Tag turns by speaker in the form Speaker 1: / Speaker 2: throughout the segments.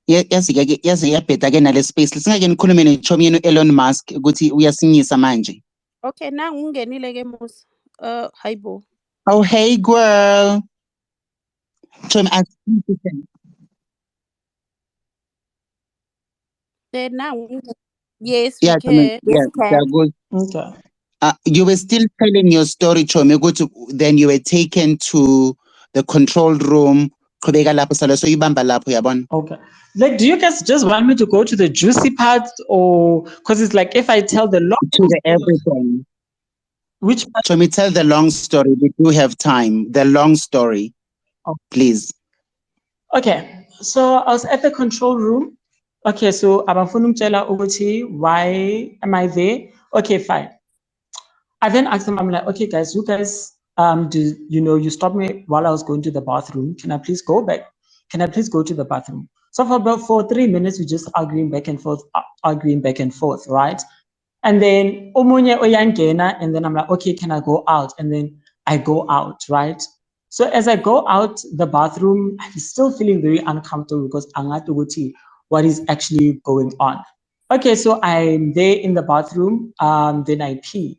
Speaker 1: yaze yabheda ke nale space singake nikhulume nechomi yenu Elon Musk ukuthi uyasinyisa manje.
Speaker 2: Okay, nangu ungenile ke Musa. Hi bo.
Speaker 1: Oh hey girl. Chomi
Speaker 2: Now, yes,
Speaker 1: yeah,
Speaker 2: we can.
Speaker 1: yes, good.
Speaker 3: Okay.
Speaker 1: You were still telling your story, Chomi. Then you were taken to the control room. So you bamba lapho yabona.
Speaker 3: Okay. Like, do you guys just want me to go to the juicy part, or because it's like if I tell the long
Speaker 1: to the everything?
Speaker 3: Which part?
Speaker 1: So me tell the long story. We do have time. The long story, please.
Speaker 3: Okay. So I was at the control room. Okay. So abafuna umtshela ukuthi why am I there? Okay, fine. I then asked them, I'm like, okay, guys, you guys, you stopped me while I was going to the bathroom. Can I please go back? Can I please go to the bathroom? So for 3 minutes, we're just arguing back and forth, right? And then omunye uyangena, and then I'm like, okay, can I go out? And then I go out, right? So as I go out the bathroom, I'm still feeling very uncomfortable because angathi what is actually going on. Okay, so I'm there in the bathroom, then I pee.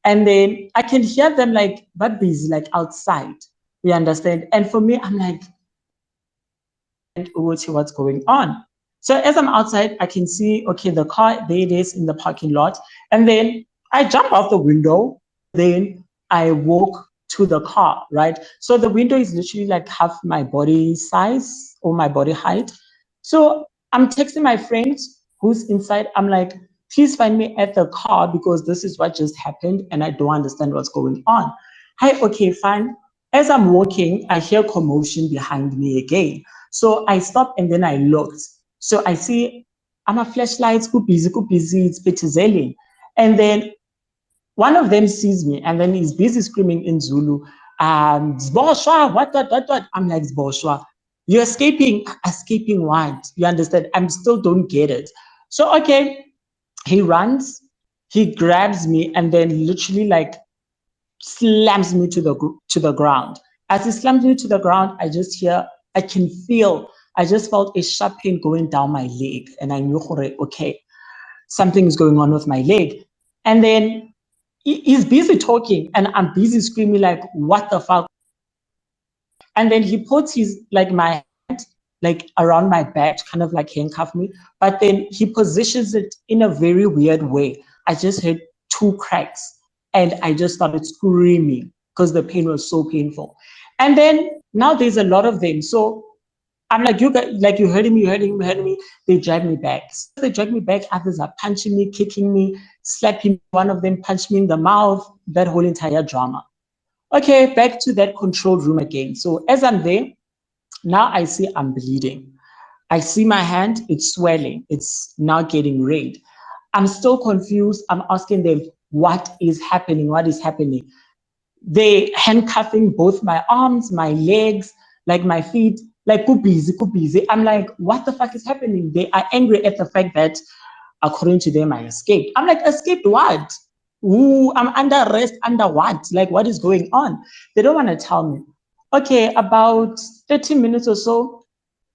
Speaker 3: And then I can hear them like, but busy, like outside. You understand? And for me, I'm like, what's going on? So as I'm outside, I can see, okay, the car, there it is in the parking lot. And then I jump out the window, then I walk to the car, right? So the window is literally like half my body size or my body height. So I'm texting my friend who's inside. I'm like, please find me at the car because this is what just happened and I don't understand what's going on. Hi, okay, fine. As I'm walking, I hear commotion behind me again. So I stopped and then I looked. So I see I'm a flashlight, go busy, it's petizelling. And then one of them sees me and then he's busy screaming in Zulu, Zboshwa, what? I'm like, Zboshwa, you're escaping what? You understand? I still don't get it. So, okay, he runs, he grabs me and then literally like slams me to the ground. As he slams me to the ground, I just felt a sharp pain going down my leg. And I knew, okay, something is going on with my leg. And then he's busy talking and I'm busy screaming like, what the fuck? And then he puts my hand like around my back, kind of like handcuff me, but then he positions it in a very weird way. I just heard 2 cracks and I just started screaming because the pain was so painful. And then now there's a lot of them. So I'm like, you guys, like you heard me. They drag me back. So they drag me back. Others are punching me, kicking me, slapping me. One of them punched me in the mouth, that whole entire drama. Okay, back to that control room again. So as I'm there, now I see I'm bleeding. I see my hand, it's swelling. It's now getting red. I'm still confused. I'm asking them, what is happening? What is happening? They handcuffing both my arms, my legs, like my feet, like go busy. I'm like, what the fuck is happening? They are angry at the fact that, according to them, I escaped. I'm like, escaped what? Ooh, I'm under arrest, under what? Like, what is going on? They don't want to tell me. Okay, about 30 minutes or so,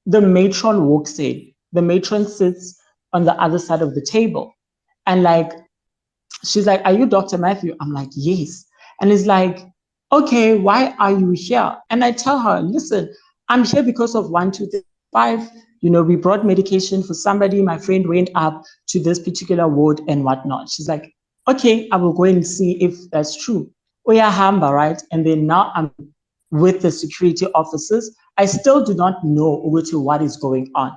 Speaker 3: the matron walks in. The matron sits on the other side of the table. And like, she's like, are you Dr. Mathew? I'm like, yes. And it's like, okay, why are you here? And I tell her, listen, I'm here because of 1, 2, 3, 5. We brought medication for somebody. My friend went up to this particular ward and whatnot. She's like, okay, I will go and see if that's true. Oya Hamba, right? And then now I'm with the security officers. I still do not know what is going on.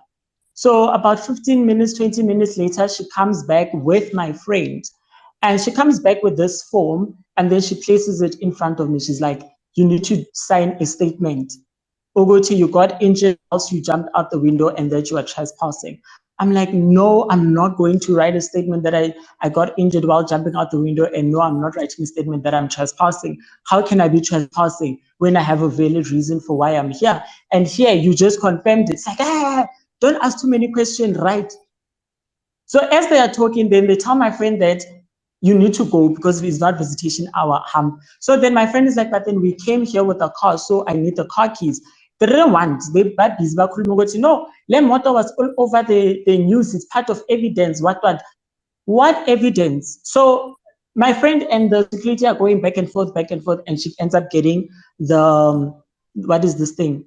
Speaker 3: So about 15 minutes, 20 minutes later, she comes back with my friend. And she comes back with this form and then she places it in front of me. She's like, you need to sign a statement. Ogoti, you got injured, else you jumped out the window and that you are trespassing. I'm like, no, I'm not going to write a statement that I got injured while jumping out the window. And no, I'm not writing a statement that I'm trespassing. How can I be trespassing when I have a valid reason for why I'm here? And here you just confirmed it. It's like, don't ask too many questions, right? So as they are talking, then they tell my friend that you need to go because it's not visitation hour. So then my friend is like, but then we came here with a car, so I need the car keys. They didn't want. They bad busy. No, Le Moto was all over the news. It's part of evidence. What evidence? So my friend and the security are going back and forth, and she ends up getting the what is this thing?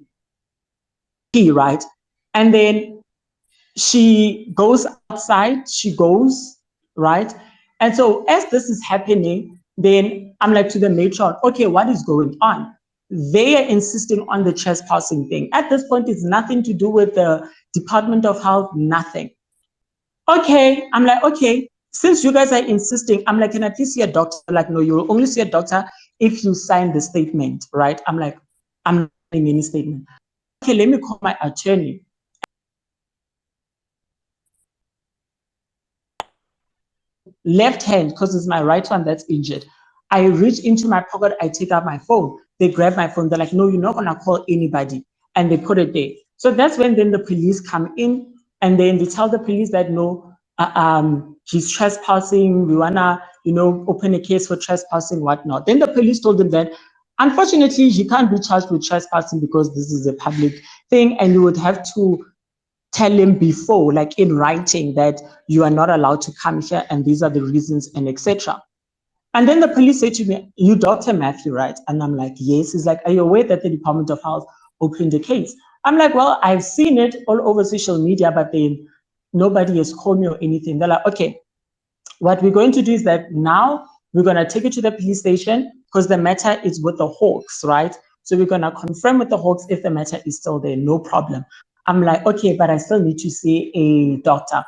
Speaker 3: Key, right? And then she goes outside. She goes, right? And so as this is happening, then I'm like to the matron, okay, what is going on? They are insisting on the trespassing thing. At this point, it's nothing to do with the Department of Health, nothing. Okay, I'm like, okay, since you guys are insisting, I'm like, can I please see a doctor? Like, no, you'll only see a doctor if you sign the statement, right? I'm like, I'm not signing any statement. Okay, let me call my attorney. Left hand, because it's my right one that's injured. I reach into my pocket, I take out my phone. They grab my phone. They're like, no, you're not gonna call anybody. And they put it there. So that's when then the police come in, and then they tell the police that no, he's trespassing. We wanna, open a case for trespassing, whatnot. Then the police told them that unfortunately he can't be charged with trespassing because this is a public thing, and you would have to tell him before, like in writing, that you are not allowed to come here and these are the reasons, and etc. And then the police say to me, you Dr. Mathew, right? And I'm like, yes. He's like, are you aware that the Department of Health opened the case? I'm like, well, I've seen it all over social media, but then nobody has called me or anything. They're like, okay, what we're going to do is that now we're going to take you to the police station because the matter is with the Hawks, right? So we're going to confirm with the Hawks if the matter is still there, no problem. I'm like, okay, but I still need to see a doctor.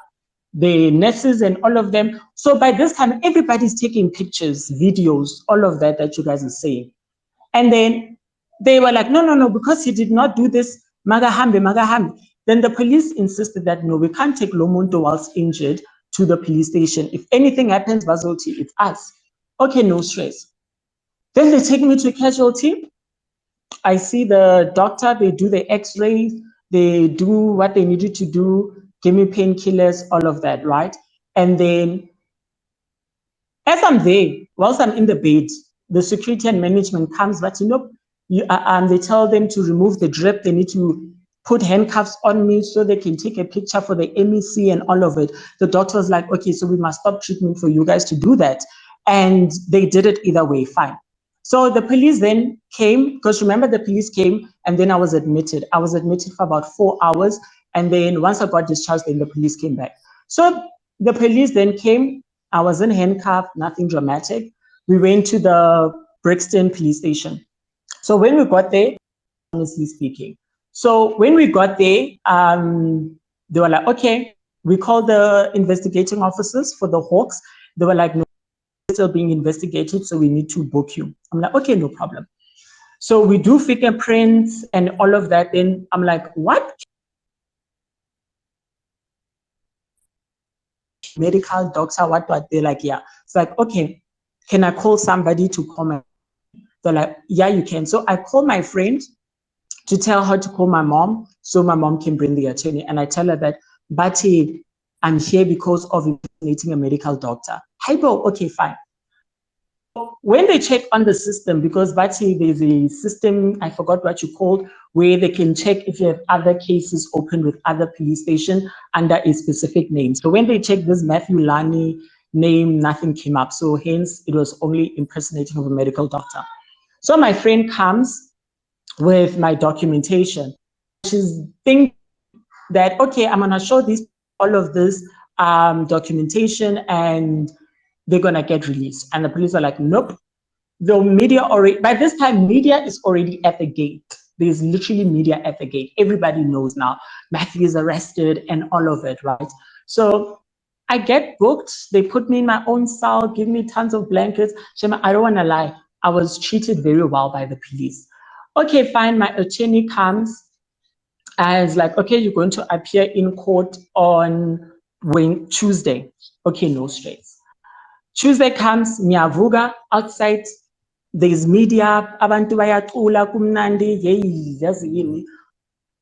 Speaker 3: The nurses and all of them. So by this time, everybody's taking pictures, videos, all of that you guys are saying. And then they were like, no, because he did not do this, magahambe. Then the police insisted that, no, we can't take Lomonto whilst injured to the police station. If anything happens, Bazoti, it's us. Okay, no stress. Then they take me to casualty. I see the doctor, they do the x-rays, they do what they needed to do, give me painkillers, all of that, right? And then as I'm there, whilst I'm in the bed, the security and management comes, but they tell them to remove the drip. They need to put handcuffs on me so they can take a picture for the MEC and all of it. The doctor was like, okay, so we must stop treatment for you guys to do that. And they did it either way, fine. So the police then came, because remember the police came and then I was admitted. I was admitted for about 4 hours. And then once I got discharged, then the police came back. So the police then came. I was in handcuffed, nothing dramatic. We went to the Brixton police station. So when we got there, honestly speaking, so when we got there, they were like, okay, we called the investigating officers for the Hawks. They were like, no, still being investigated, so we need to book you. I'm like, okay, no problem. So we do fingerprints and all of that. Then I'm like, what? Medical doctor, what? They're like, yeah. It's like, okay, can I call somebody to come? They're like, yeah, you can. So I call my friend to tell her to call my mom so my mom can bring the attorney. And I tell her that, Bati, I'm here because of impersonating a medical doctor. Hi, bro. Okay, fine. When they check on the system, because Bati, there's a system, I forgot what you called, where they can check if you have other cases open with other police stations under a specific name. So when they checked this Mathew Lani name, nothing came up. So hence, it was only impersonating of a medical doctor. So my friend comes with my documentation. She's thinking that, okay, I'm going to show this, all of this documentation and they're going to get released. And the police are like, nope. The media already, by this time, media is already at the gate. There's literally media at the gate. Everybody knows now. Mathew is arrested and all of it, right? So I get booked. They put me in my own cell, give me tons of blankets. Shema, I don't want to lie. I was treated very well by the police. Okay, fine. My attorney comes as like, okay, you're going to appear in court on Tuesday. Okay, no stress. Tuesday comes, Miyavuga outside. There's media. Abantu bayacula kumnandi. Yey,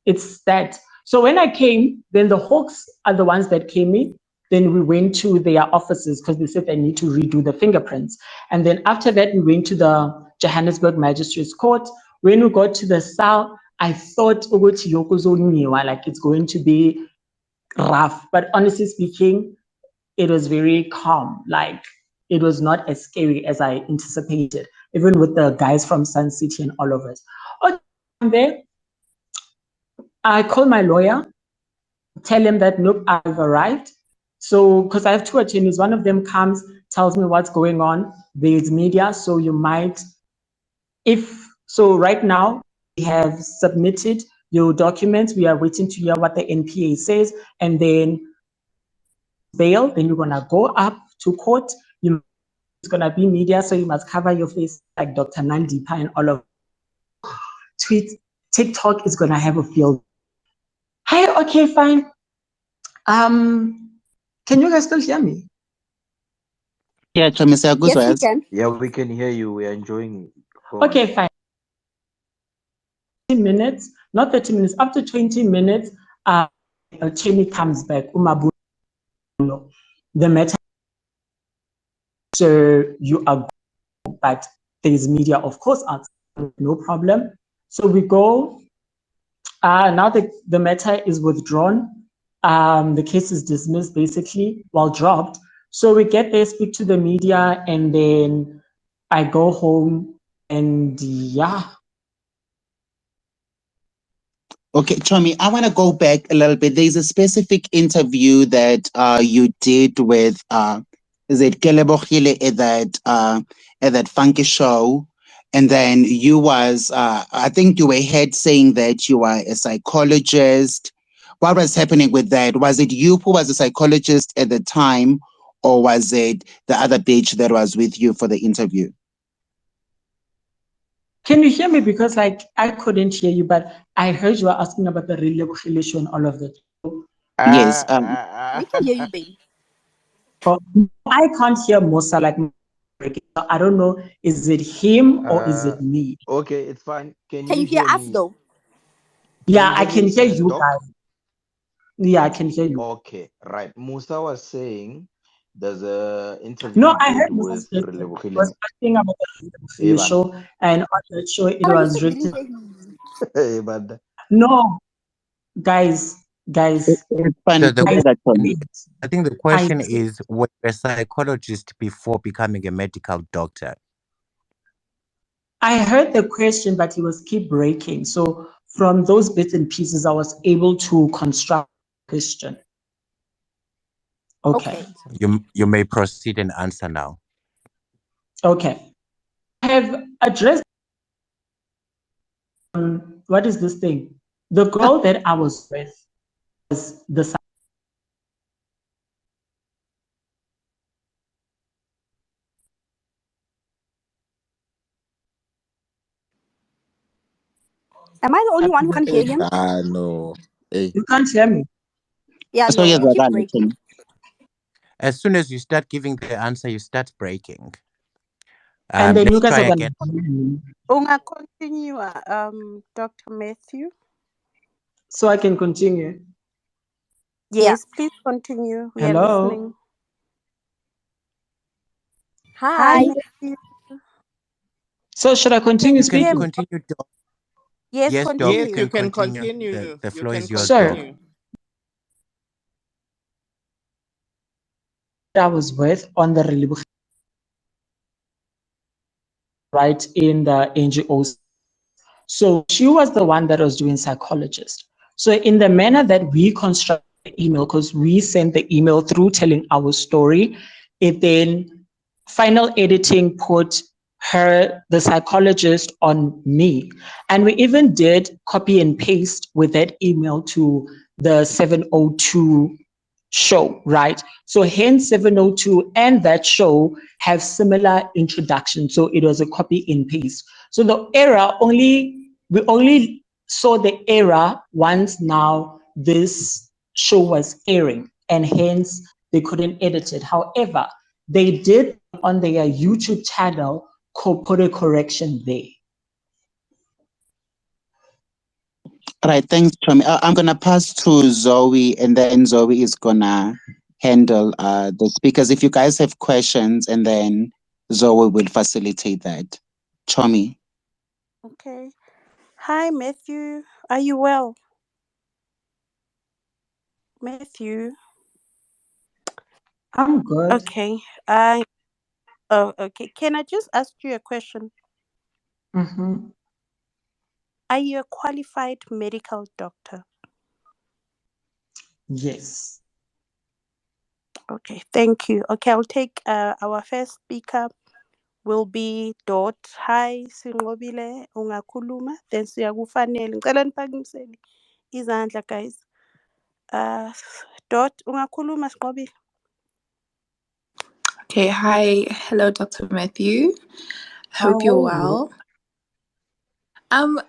Speaker 3: it's that. So when I came, then the Hawks are the ones that came in. Then we went to their offices because they said they need to redo the fingerprints. And then after that, we went to the Johannesburg Magistrates Court. When we got to the cell, I thought ukuthi yokuzonyiwa, like it's going to be rough, but honestly speaking, it was very calm. Like it was not as scary as I anticipated, even with the guys from Sun City and all of us. Okay, I'm there. I call my lawyer, tell him that nope, I've arrived. So, because I have two attorneys, one of them comes, tells me what's going on. There's media, so you might, right now we have submitted your documents. We are waiting to hear what the NPA says, and then bail. Then you're gonna go up to court. It's gonna be media, so you must cover your face like Dr. Nandipa and all of. Tweet TikTok is gonna have a field. Hey, okay, fine. Can you guys still hear me?
Speaker 1: Yeah, Chomi,
Speaker 2: Yes, we can.
Speaker 4: Yeah, we can hear you. We are enjoying.
Speaker 3: Okay, fine. 30 minutes, not 30 minutes, up to 20 minutes. Attorney comes back. The matter. So you are, but there's media, of course, outside, no problem. So we go. Now the matter is withdrawn. The case is dismissed, basically, well, dropped. So we get there, speak to the media, and then I go home, and yeah.
Speaker 1: Okay, Chomi, I want to go back a little bit. There's a specific interview that you did with is it Kelebogile at that funky show, and then you was I think you were heard saying that you are a psychologist. What was happening with that? Was it you who was a psychologist at the time, or was it the other bitch that was with you for the interview?
Speaker 3: Can you hear me? Because like I couldn't hear you, but I heard you were asking about the relation and all of that.
Speaker 1: Yes.
Speaker 2: We can hear you, baby.
Speaker 3: I can't hear Musa, like I don't know, is it him or is it me?
Speaker 4: Okay, it's fine.
Speaker 2: Can you hear us
Speaker 4: me?
Speaker 2: though?
Speaker 3: Yeah, I can hear you guys. Yeah, I can hear you.
Speaker 4: Okay, right. Musa was saying there's a interview.
Speaker 3: No, I heard
Speaker 4: with
Speaker 3: Musa was asking about the show, and on that show it was written. No, guys.
Speaker 1: It's fine.
Speaker 5: So I think the question is, were you a psychologist before becoming a medical doctor?
Speaker 3: I heard the question, but it was keep breaking. So from those bits and pieces, I was able to construct the question. Okay.
Speaker 5: You may proceed and answer now.
Speaker 3: Okay. I have addressed what is this thing? The girl that I was with was the
Speaker 2: Am I the only one who can hear him?
Speaker 6: No. Hey.
Speaker 3: You can't hear me.
Speaker 2: Yeah,
Speaker 1: so
Speaker 2: no, you keep breaking.
Speaker 5: As soon as you start giving the answer, you start breaking.
Speaker 3: And then you guys are
Speaker 5: again.
Speaker 2: Continue, Dr. Mathew.
Speaker 3: So I can continue.
Speaker 2: Yes, please continue. We
Speaker 3: Hello.
Speaker 2: are listening. Hi.
Speaker 3: So should I continue speaking?
Speaker 5: You can continue.
Speaker 2: Yes, continue.
Speaker 7: Yes, you can continue.
Speaker 5: The floor is yours.
Speaker 3: Sure. I was with on the relief right in the NGOs. So she was the one that was doing psychologist. So in the manner that we construct the email, because we sent the email through telling our story, it then final editing put her, the psychologist, on me. And we even did copy and paste with that email to the 702 show, right? So hence 702 and that show have similar introductions. So it was a copy and paste. So the error we only saw the error once now this show was airing, and hence they couldn't edit it. However, they did on their YouTube channel put a correction there.
Speaker 1: All right, thanks, Chomi. I'm gonna pass to Zoe, and then Zoe is gonna handle the speakers. If you guys have questions, and then Zoe will facilitate that. Chomi.
Speaker 2: Okay. Hi, Matthew. Are you well? Matthew.
Speaker 3: I'm good.
Speaker 2: Okay. Okay. Can I just ask you a question?
Speaker 3: Mm-hmm.
Speaker 2: Are you a qualified medical doctor?
Speaker 3: Yes.
Speaker 2: Okay. Thank you. Okay. I'll take our first speaker will be Dot. Hi, Sinqobile, ungakhuluma. Then siyakufanele. Ngicela niphakimiseni izandla, guys. Dot, ungakhuluma Sinqobile.
Speaker 6: Okay, hi. Hello, Dr. Matthew.
Speaker 3: How
Speaker 6: Hope you're
Speaker 3: are you?
Speaker 6: well.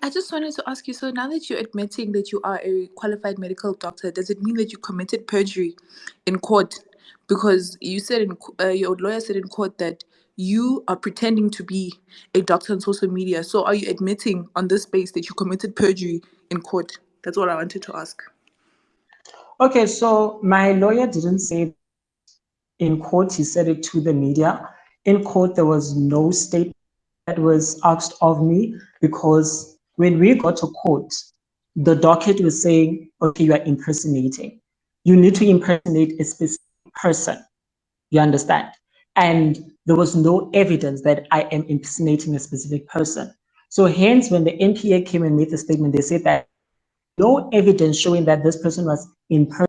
Speaker 6: I just wanted to ask you, so now that you're admitting that you are a qualified medical doctor, does it mean that you committed perjury in court? Because you said your lawyer said in court that you are pretending to be a doctor on social media. So are you admitting on this space that you committed perjury in court? That's all I wanted to ask.
Speaker 3: Okay, so my lawyer didn't say in court, he said it to the media. In court, there was no statement that was asked of me because when we got to court, the docket was saying, okay, you are impersonating. You need to impersonate a specific person. You understand? And there was no evidence that I am impersonating a specific person. So hence, when the NPA came and made the statement, they said that no evidence showing that this person was impersonating.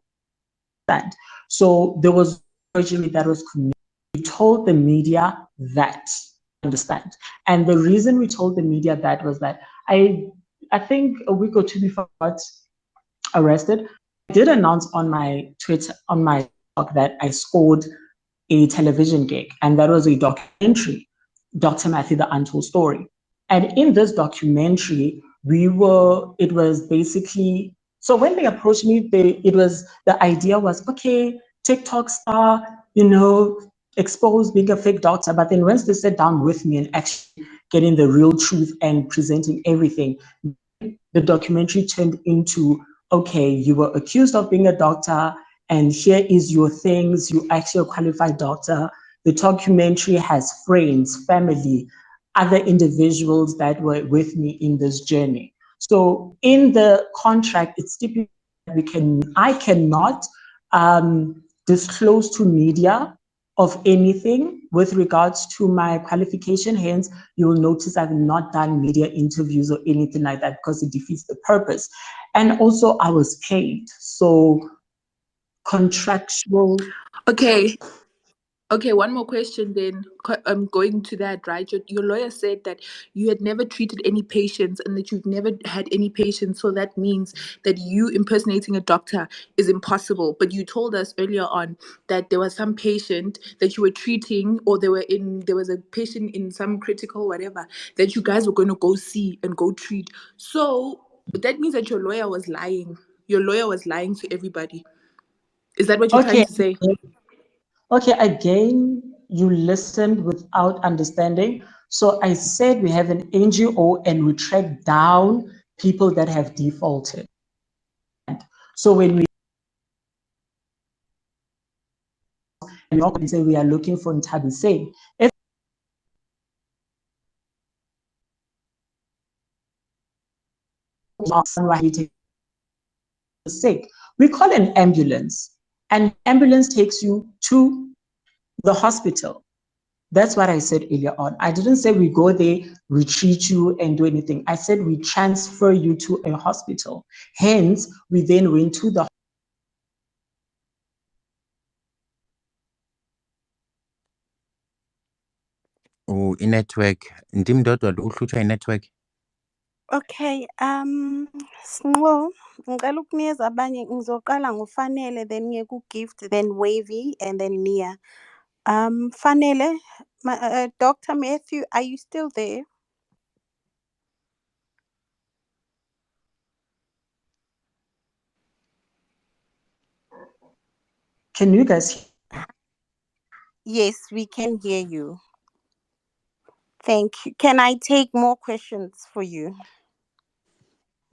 Speaker 3: So there was perjury that was committed. We told the media that, understand. And the reason we told the media that was that I think a week or two before I got arrested, I did announce on my Twitter, on my blog, that I scored a television gig, and that was a documentary, Dr. Mathew, The Untold Story. And in this documentary, it was basically, so when they approached me, the idea was, okay, TikTok star, exposed being a fake doctor. But then once they sat down with me and actually getting the real truth and presenting everything, the documentary turned into, okay, you were accused of being a doctor, and here is your things. You're actually a qualified doctor. The documentary has friends, family, other individuals that were with me in this journey. So in the contract, it's stipulated that I cannot disclose to media of anything with regards to my qualification. Hence, you'll notice I've not done media interviews or anything like that because it defeats the purpose. And also, I was paid. So contractual.
Speaker 6: Okay, one more question then. Going to that, right? Your lawyer said that you had never treated any patients and that you've never had any patients. So that means that you impersonating a doctor is impossible. But you told us earlier on that there was some patient that you were treating, or there was a patient in some critical whatever that you guys were going to go see and go treat. So that means that your lawyer was lying. Your lawyer was lying to everybody. Is that what you're trying
Speaker 3: Okay.
Speaker 6: to say?
Speaker 3: Okay, again, you listened without understanding. So I said we have an NGO and we track down people that have defaulted. So when we say we are looking for Ntabi Singh, if sick, we call an ambulance, and ambulance takes you to the hospital. That's what I said earlier on. I didn't say we go there, we treat you and do anything. I said we transfer you to a hospital. Hence, we then went to the
Speaker 5: I-network ndim ndodwa lo uhlutshwa i-network.
Speaker 2: Okay, Snwo, ngicela ukunikeza abanye, ngizoqala ngofanele, then ngiye ku-gift, then wavy, and then Nia. Fanele, Dr. Matthew, are you still there?
Speaker 3: Can you guys hear?
Speaker 2: Yes, we can hear you. Thank you. Can I take more questions for you?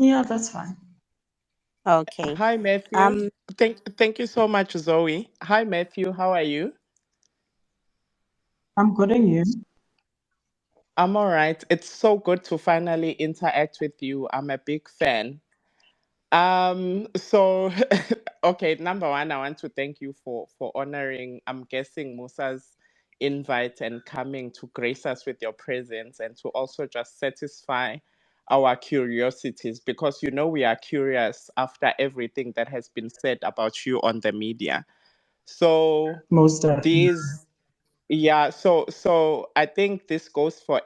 Speaker 3: Yeah, that's fine.
Speaker 2: Okay.
Speaker 7: Hi, Matthew. Thank you so much, Zoe. Hi, Matthew. How are you?
Speaker 3: I'm good, and you?
Speaker 7: I'm all right. It's so good to finally interact with you. I'm a big fan. So okay, number one, I want to thank you for honoring, I'm guessing, Musa's invite and coming to grace us with your presence and to also just satisfy our curiosities, because you know we are curious after everything that has been said about you on the media. So
Speaker 3: Most definitely.
Speaker 7: these yeah, so I think this goes for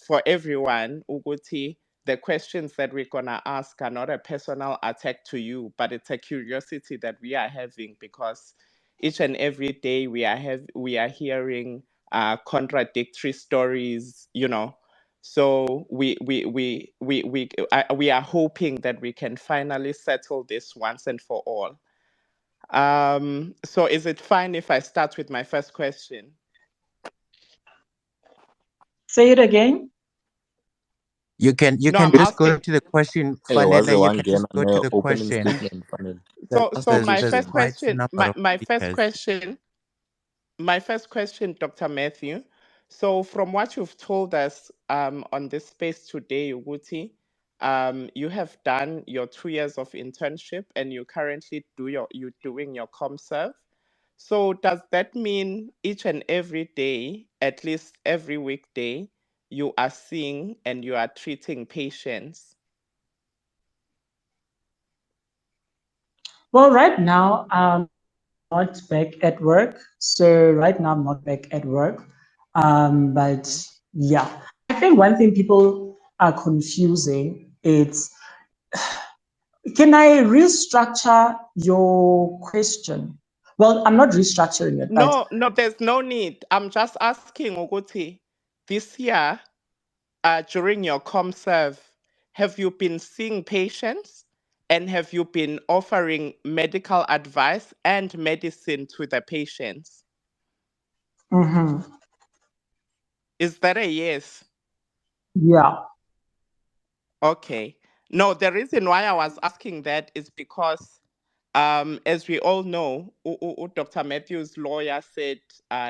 Speaker 7: for everyone, Uguti. The questions that we're gonna ask are not a personal attack to you, but it's a curiosity that we are having, because each and every day we are hearing contradictory stories, you know. So we are hoping that we can finally settle this once and for all. So is it fine if I start with my first question?
Speaker 3: Say it again.
Speaker 5: You can
Speaker 7: No, I'm
Speaker 5: just go
Speaker 7: asking.
Speaker 5: to the question,
Speaker 8: Hey, was
Speaker 5: Fanele.
Speaker 8: the
Speaker 5: You
Speaker 8: one
Speaker 5: can
Speaker 8: again
Speaker 5: just
Speaker 8: on
Speaker 5: go to
Speaker 8: the
Speaker 5: the
Speaker 8: opening
Speaker 5: question.
Speaker 8: statement, Fanel?
Speaker 7: So
Speaker 8: Ask
Speaker 7: so
Speaker 8: the
Speaker 7: my
Speaker 5: There's
Speaker 7: first
Speaker 8: question.
Speaker 5: quite a
Speaker 7: question,
Speaker 5: number of
Speaker 7: my first
Speaker 5: speakers.
Speaker 7: question, Dr. Matthew. So from what you've told us on this space today, Uguti, you have done your 2 years of internship and you currently you're doing your ComServe. So does that mean each and every day, at least every weekday, you are seeing and you are treating patients?
Speaker 3: Well, right now I'm not back at work. So right now I'm not back at work. But yeah, I think one thing people are confusing is, can I restructure your question? Well, I'm not restructuring it, but
Speaker 7: No, there's no need. I'm just asking, Uguti, this year, during your ComServe, have you been seeing patients and have you been offering medical advice and medicine to the patients?
Speaker 3: mhm,
Speaker 7: Is that a yes?
Speaker 3: yeah.
Speaker 7: Okay. No, the reason why I was asking that is because, as we all know, Dr. Matthew's lawyer said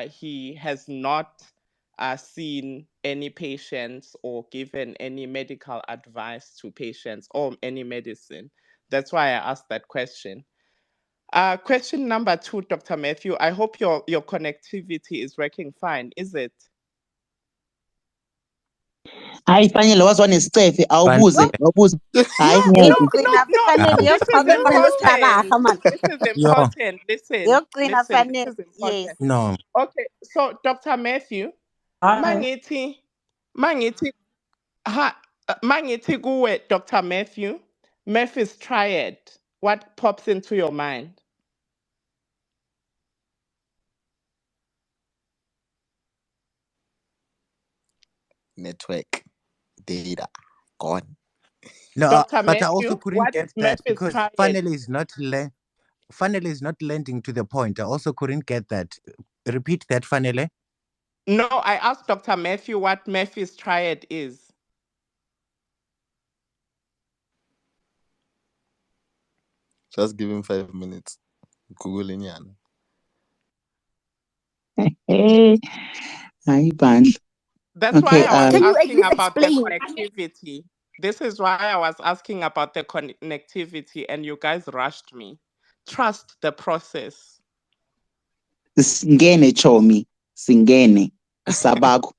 Speaker 7: he has not seen any patients or given any medical advice to patients or any medicine. That's why I asked that question. Question number two, Dr. Matthew. I hope your connectivity is working fine. Is it?
Speaker 1: Hayi fanele wazwa nesicefe awubuze
Speaker 5: Fanele.
Speaker 1: awubuze. Hayi
Speaker 7: No,
Speaker 1: ngeke.
Speaker 7: no,
Speaker 2: Yokugcina
Speaker 7: no, no.
Speaker 2: fanele
Speaker 7: This is
Speaker 2: yokugcina
Speaker 7: important.
Speaker 2: man.
Speaker 7: This is
Speaker 5: Yo,
Speaker 7: important. Listen,
Speaker 2: Yokugcina
Speaker 7: listen. This
Speaker 2: fanele,
Speaker 7: is
Speaker 2: yes.
Speaker 7: important.
Speaker 5: no.
Speaker 7: Okay, so Dr. Matthew,
Speaker 3: Hi.
Speaker 7: mangiti, mangiti, mangiti kuwe, Dr. Matthew, Memphis triad. What pops into your mind?
Speaker 8: Network, data, gone.
Speaker 5: No,
Speaker 7: Dr.
Speaker 5: but I also
Speaker 7: Matthew,
Speaker 5: couldn't
Speaker 7: what
Speaker 5: get that
Speaker 7: Memphis
Speaker 5: because
Speaker 7: triad?
Speaker 5: Fanele is not Fanele is not lending to the point. I also couldn't get that. Repeat that, Fanele.
Speaker 7: No, I asked Dr. Matthew what Memphis triad is.
Speaker 8: Just give him 5 minutes. Google in yan.
Speaker 1: Hayi bandla.
Speaker 7: That's why
Speaker 1: Okay,
Speaker 7: I was
Speaker 9: Can you at
Speaker 7: asking
Speaker 9: least
Speaker 7: about the
Speaker 9: explain?
Speaker 7: connectivity. This is why I was asking about the connectivity, and you guys rushed me. Trust the process.
Speaker 1: singene Chomi, singene sabakho.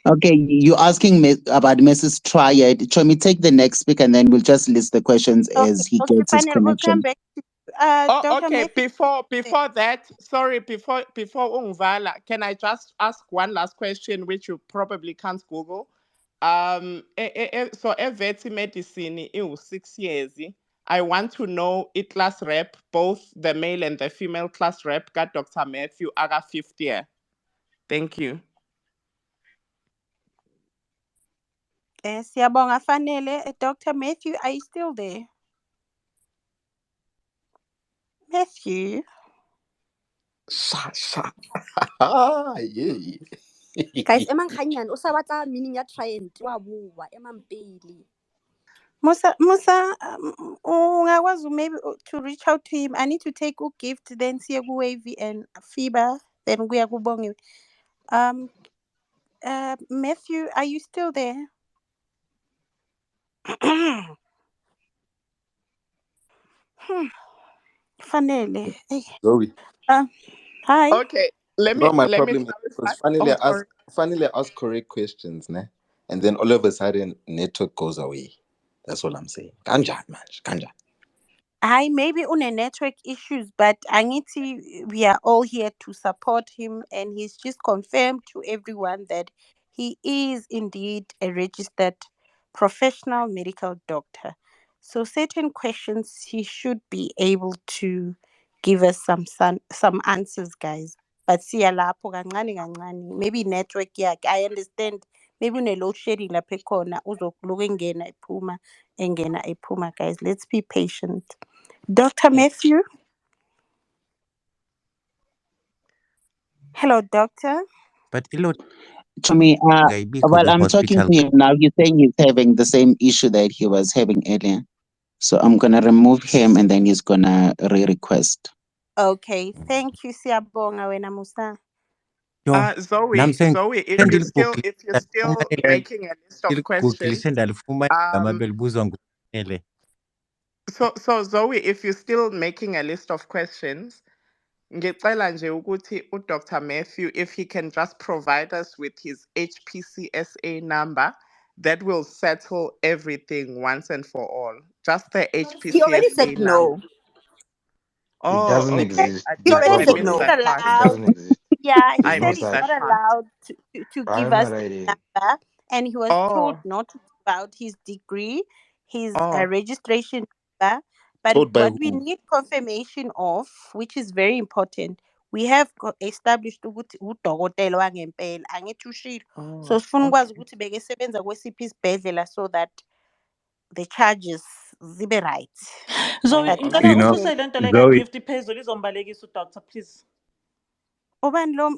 Speaker 1: Okay, you asking me about Mrs. Triad. Chomi, take the next speaker and then we'll just list the questions as he
Speaker 2: Okay,
Speaker 1: gets his
Speaker 2: fanele we'll come
Speaker 1: connection.
Speaker 2: back to
Speaker 7: Oh,
Speaker 2: Dr.
Speaker 7: okay.
Speaker 2: Matthew.
Speaker 7: Before that, sorry. Before Ungvala, can I just ask one last question, which you probably can't Google? So Eveti medicine in 6 years. I want to know it class rep, both the male and the female class rep, got Dr. Matthew aga 50 year. Thank you.
Speaker 2: Siyabonga fanele. Dr. Matthew, are you still there? Matthew.
Speaker 8: Sha. Yeah.
Speaker 9: Guys, emang kganyan o sa batla meaning ya triant wa bua emang pele.
Speaker 2: Musa, ungakwazi maybe to reach out to him. I need to take a gift, then siya ku Wavy and Fiba, then kuya ku Bongiwe. Matthew, are you still there? Fanele. Hey.
Speaker 8: Zoe.
Speaker 2: Hi.
Speaker 7: Okay, let
Speaker 8: No,
Speaker 7: me
Speaker 8: my
Speaker 7: let me
Speaker 8: problem is because
Speaker 7: clarify. Oh, sorry.
Speaker 8: finally I ask correct questions, ne? And then all of a sudden network goes away. That's all I'm saying. Ganja, man. Ganja.
Speaker 2: Hi, maybe on a network issues, but Aniti, we are all here to support him, and he's just confirmed to everyone that he is indeed a registered professional medical doctor. So certain questions he should be able to give us some answers, guys. But siyalapho kancane kancane, maybe network yakhe. I understand. Maybe une-load shedding lapha ekhona uzoloku engena ephuma, guys. Let's be patient. Dr. Matthew? Hello, doctor.
Speaker 5: But ilo
Speaker 1: Chomi,
Speaker 5: ayibikho
Speaker 1: well, I'm talking
Speaker 5: kwi-hospital.
Speaker 1: to him now. He's saying he's having the same issue that he was having earlier. So I'm gonna remove him and then he's gonna re-request.
Speaker 2: Okay, thank you, Siyabonga wena Musa.
Speaker 5: Yo,
Speaker 7: Zoe,
Speaker 5: nam saying
Speaker 7: Zoe, if you're still making a list of questions, um,
Speaker 5: belibuzwa ngufanele.
Speaker 7: so Zoe, if you're still making a list of questions, ngicela nje ukuthi Dr. Matthew, if he can just provide us with his HPCSA number, that will settle everything once and for all. Just the
Speaker 9: He already said
Speaker 7: HPCSA number.
Speaker 9: no.
Speaker 4: It
Speaker 7: Oh,
Speaker 4: doesn't
Speaker 7: okay.
Speaker 4: exist.
Speaker 9: He
Speaker 4: This is
Speaker 9: already
Speaker 2: Said
Speaker 4: not
Speaker 9: said
Speaker 2: he's
Speaker 4: gonna
Speaker 7: Missed
Speaker 9: no.
Speaker 2: not
Speaker 7: that
Speaker 4: work.
Speaker 7: part.
Speaker 4: It
Speaker 2: allowed.
Speaker 4: doesn't exist.
Speaker 2: Yeah, he
Speaker 7: I
Speaker 4: There's no
Speaker 2: said
Speaker 7: missed
Speaker 2: he's
Speaker 4: such
Speaker 7: that
Speaker 2: not
Speaker 7: part.
Speaker 2: allowed to give us
Speaker 4: primary
Speaker 2: the
Speaker 4: ID.
Speaker 2: number, and he was told
Speaker 7: Oh,
Speaker 2: not to give out his degree, his
Speaker 7: oh.
Speaker 2: registration number. But
Speaker 8: Told by
Speaker 2: what we
Speaker 8: who?
Speaker 2: need confirmation of, which is very important, we have established ukuthi udokotela wangempela angithi ushilo. So
Speaker 7: Oh,
Speaker 2: sifuna ukwazi
Speaker 7: okay.
Speaker 2: ukuthi bekesebenza kwesiphi isibhedlela so that the charges zibe right.
Speaker 6: Zoe,
Speaker 7: Oh,
Speaker 2: But
Speaker 6: ngicela
Speaker 7: okay.
Speaker 6: ususe lento le
Speaker 10: Zoe,
Speaker 6: ka-gift phezulu izombalekisa udoctor, please.
Speaker 2: ubani lo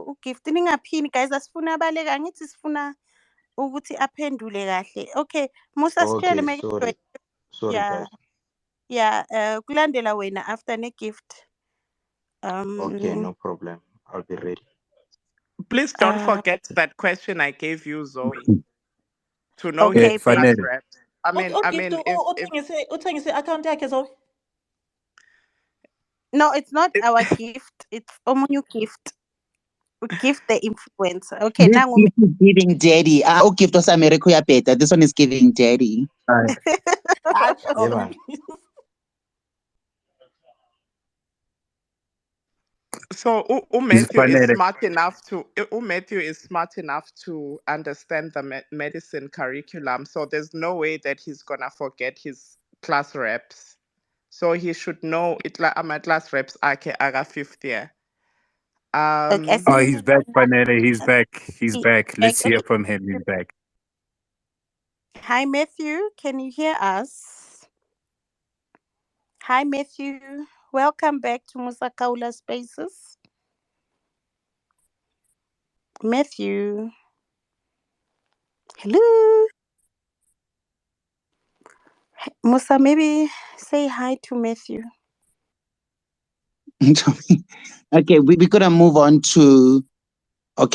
Speaker 2: ugift ningaphini guys, asifuna abaleka, angithi sifuna ukuthi aphendule kahle. Okay, Musa sitshele
Speaker 4: Okay,
Speaker 2: make
Speaker 4: sorry
Speaker 2: yeah,
Speaker 4: guys.
Speaker 2: yeah, kulandela wena after ne-gift.
Speaker 4: Okay, no problem. I'll be ready.
Speaker 7: Please don't
Speaker 2: Uh
Speaker 7: forget that question I gave you, Zoe, to know his
Speaker 2: okay,
Speaker 7: class
Speaker 2: baby.
Speaker 10: fanele.
Speaker 7: reps. I
Speaker 6: Ugift
Speaker 7: mean,
Speaker 6: uthengise i-account yakhe Zoe.
Speaker 2: No, it's not
Speaker 7: if
Speaker 2: our gift, it's omunye gift. Gift the influencer. Okay,
Speaker 1: This
Speaker 2: nangu
Speaker 1: gift is giving daddy. Gift was America better. This one is giving daddy.
Speaker 4: Yeah,
Speaker 6: Acho,
Speaker 4: man.
Speaker 6: please.
Speaker 7: so, Matthew is
Speaker 10: Fanele.
Speaker 7: smart enough to. Matthew is smart enough to understand the medicine curriculum. So there's no way that he's gonna forget his class reps. So he should know it. Like my class reps are aga 5th year.
Speaker 2: okay,
Speaker 10: Oh,
Speaker 2: see,
Speaker 10: he's back, Fanele. He's back. He's back. Let's hear
Speaker 2: okay.
Speaker 10: from him. He's back.
Speaker 2: Hi Matthew, can you hear us? Hi Matthew, welcome back to Musa Khawula Spaces. Matthew, hello. Musa, maybe say hi to Matthew.
Speaker 1: Okay, we're gonna move on to. Okay,